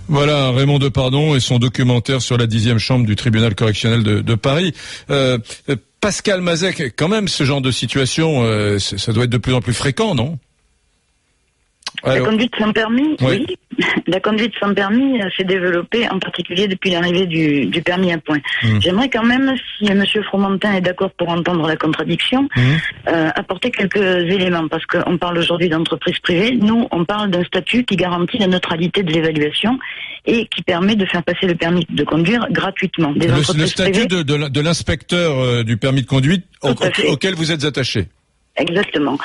Voilà, Raymond Depardon et son documentaire sur la 10e chambre du tribunal correctionnel de Paris. Pascal Mazec, quand même, ce genre de situation, ça doit être de plus en plus fréquent, non? La conduite sans permis, oui. La conduite sans permis s'est développée en particulier depuis l'arrivée du permis à points. J'aimerais quand même, si M. Fromentin est d'accord pour entendre la contradiction, apporter quelques éléments, parce qu'on parle aujourd'hui d'entreprise privée. Nous, on parle d'un statut qui garantit la neutralité de l'évaluation et qui permet de faire passer le permis de conduire gratuitement. Le statut de l'inspecteur du permis de conduite auquel vous êtes attaché. Exactement.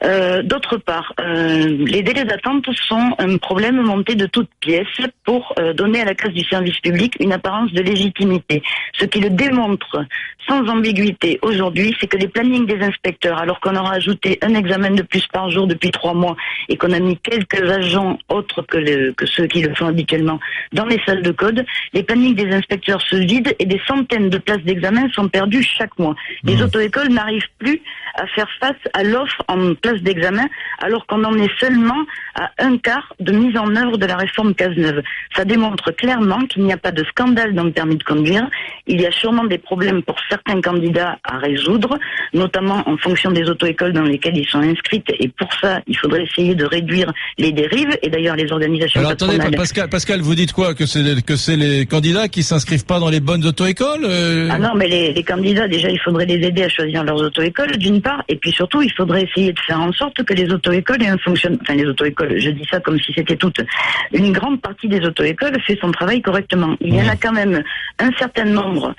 D'autre part, les délais d'attente sont un problème monté de toutes pièces pour donner à la caisse du service public une apparence de légitimité. Ce qui le démontre sans ambiguïté aujourd'hui, c'est que les plannings des inspecteurs, alors qu'on aura ajouté un examen de plus par jour depuis 3 mois et qu'on a mis quelques agents autres que ceux qui le font habituellement dans les salles de code, les plannings des inspecteurs se vident et des centaines de places d'examen sont perdues chaque mois. Les auto-écoles n'arrivent plus à faire face à l'offre en place d'examen, alors qu'on en est seulement à un quart de mise en œuvre de la réforme Cazeneuve. Ça démontre clairement qu'il n'y a pas de scandale dans le permis de conduire. Il y a sûrement des problèmes pour certains candidats à résoudre, notamment en fonction des auto-écoles dans lesquelles ils sont inscrits. Et pour ça, il faudrait essayer de réduire les dérives. Et d'ailleurs, les organisations patronales... Alors attendez, Pascal, vous dites quoi? Que c'est les candidats qui s'inscrivent pas dans les bonnes auto-écoles Ah non, mais les candidats, déjà, il faudrait les aider à choisir leurs auto-écoles, d'une part. Et puis surtout, il faudrait essayer de faire en sorte que les auto-écoles aient un fonctionnement... Enfin, les auto-écoles, je dis ça comme si c'était toutes. Une grande partie des auto-écoles fait son travail correctement. Il y en a quand même un certain nombre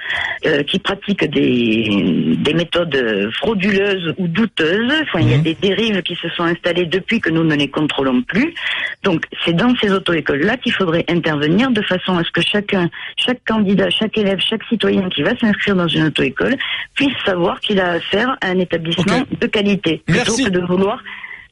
qui pratiquent des méthodes frauduleuses ou douteuses. Enfin, il y a des dérives qui se sont installées depuis que nous ne les contrôlons plus. Donc, c'est dans ces auto-écoles-là qu'il faudrait intervenir de façon à ce que chaque candidat, chaque élève, chaque citoyen qui va s'inscrire dans une auto-école puisse savoir qu'il a affaire à un établissement de qualité. Plutôt que de vouloir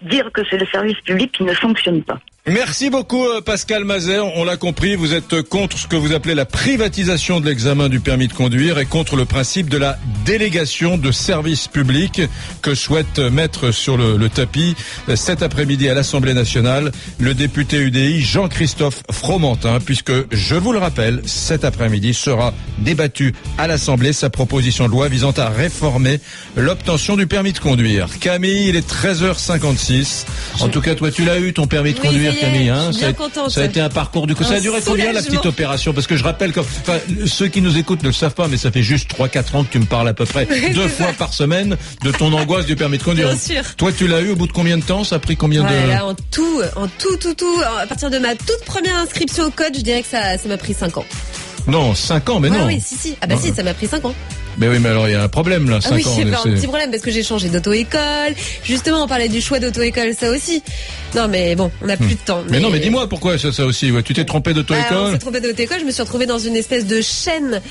dire que c'est le service public qui ne fonctionne pas. Merci beaucoup Pascal Mazet, on l'a compris, vous êtes contre ce que vous appelez la privatisation de l'examen du permis de conduire et contre le principe de la délégation de service public que souhaite mettre sur le tapis cet après-midi à l'Assemblée nationale le député UDI Jean-Christophe Fromentin, puisque, je vous le rappelle, cet après-midi sera débattue à l'Assemblée sa proposition de loi visant à réformer l'obtention du permis de conduire. Camille, il est 13h56. En tout cas, toi, tu l'as eu ton permis de conduire. Camille, hein, ça a été un parcours du coup. Ça a duré combien la petite opération? Parce que je rappelle que ceux qui nous écoutent ne le savent pas, mais ça fait juste 3-4 ans que tu me parles à peu près 2 fois par semaine de ton angoisse du permis de conduire. Bien sûr. Toi, tu l'as eu au bout de combien de temps? Ça a pris combien de... Là, en tout, à partir de ma toute première inscription au code, je dirais que ça m'a pris 5 ans. Non, 5 ans, mais non. Oui, si. Ah bah si, ça m'a pris 5 ans. Mais oui, mais alors il y a un problème là, 5 ans. C'est un petit problème parce que j'ai changé d'auto-école. Justement, on parlait du choix d'auto-école, ça aussi. Non, mais bon, on n'a plus de temps. Mais non, mais dis-moi pourquoi ça aussi. Ouais, tu t'es trompé d'auto-école? On s'est trompé d'auto-école. Je me suis retrouvée dans une espèce de chaîne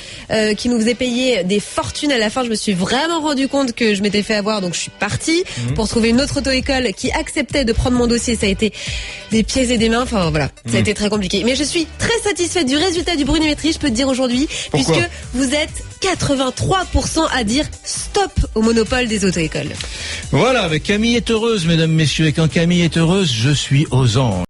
qui nous faisait payer des fortunes. À la fin, je me suis vraiment rendu compte que je m'étais fait avoir, donc je suis partie pour trouver une autre auto-école qui acceptait de prendre mon dossier. Ça a été des pieds et des mains. Enfin voilà, ça a été très compliqué. Mais je suis très satisfaite du résultat du brunométrie, je peux te dire aujourd'hui, puisque vous êtes 83% à dire stop au monopole des auto-écoles. Voilà, avec Camille est heureuse, mesdames, messieurs, et quand Camille est heureuse, je suis aux anges.